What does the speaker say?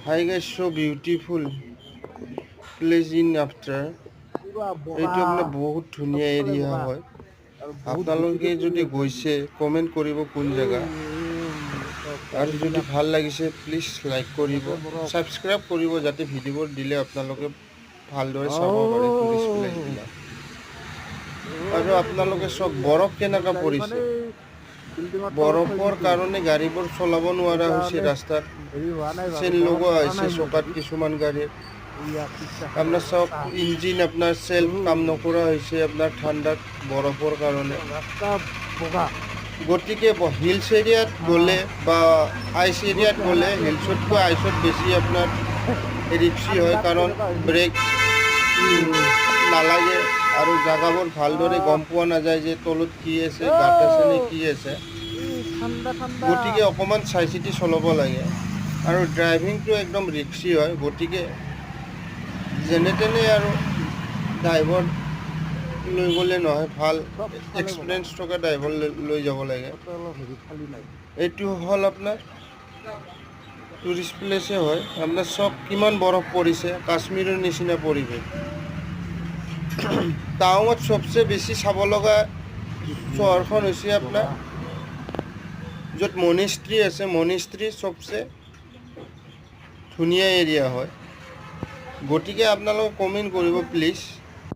Hi guys, so beautiful place in after. এইটো আপোনাৰ বহুত ধুনীয়া এৰিয়া হয়। আপোনালোকে যদি গৈছে কমেণ্ট কৰিব কোন জেগা, আৰু যদি ভাল লাগিছে প্লিজ লাইক কৰিব, ছাবস্ক্ৰাইব কৰিব, যাতে ভিডিঅ'বোৰ দিলে আপোনালোকে ভালদৰে চাব পাৰে টুৰিষ্ট প্লেচবিলাক। আৰু আপোনালোকে চব বৰফ কেনেকুৱা পৰিছে, বৰফৰ কাৰণে গাড়ীবোৰ চলাব নোৱাৰা হৈছে ৰাস্তাত, চেন লগোৱা হৈছে চকাত কিছুমান গাড়ীৰ। আপনাৰ সব ইঞ্জিন আপনাৰ সেলফ কাম নকৰা হৈছে আপনাৰ ঠাণ্ডাত বৰফৰ কাৰণে। গতিকে হিলছ এৰিয়াত গ'লে বা আইচ এৰিয়াত গ'লে হিলছতকৈ আইচত বেছি আপোনাৰ ৰিক্সি হয়, কাৰণ ব্ৰেক নালাগে আৰু জেগাবোৰ ভালদৰে গম পোৱা নাযায় যে তলত কি আছে, গাঁত আছে নে কি আছে। গতিকে অকণমান চাই চিতি চলাব লাগে, আৰু ড্ৰাইভিংটো একদম ৰিক্সি হয়। গতিকে যেনে তেনে আৰু ড্ৰাইভাৰ লৈ গ'লে নহয়, ভাল এক্সপিৰিয়েঞ্চ থকা ড্ৰাইভাৰ লৈ যাব লাগে। এইটো হ'ল আপোনাৰ টুৰিষ্ট প্লেচে হয়। আপোনাৰ চব কিমান বৰফ পৰিছে, কাশ্মীৰৰ নিচিনা পৰিৱেশ। টাৱাঙত চবচে বেছি চাব লগা চহৰখন হৈছে আপোনাৰ য'ত মনেষ্ট্ৰী আছে, মনেষ্ট্ৰী চবচে ধুনীয়া এৰিয়া হয়। গতিকে আপোনালোকে কমেণ্ট কৰিব প্লিজ।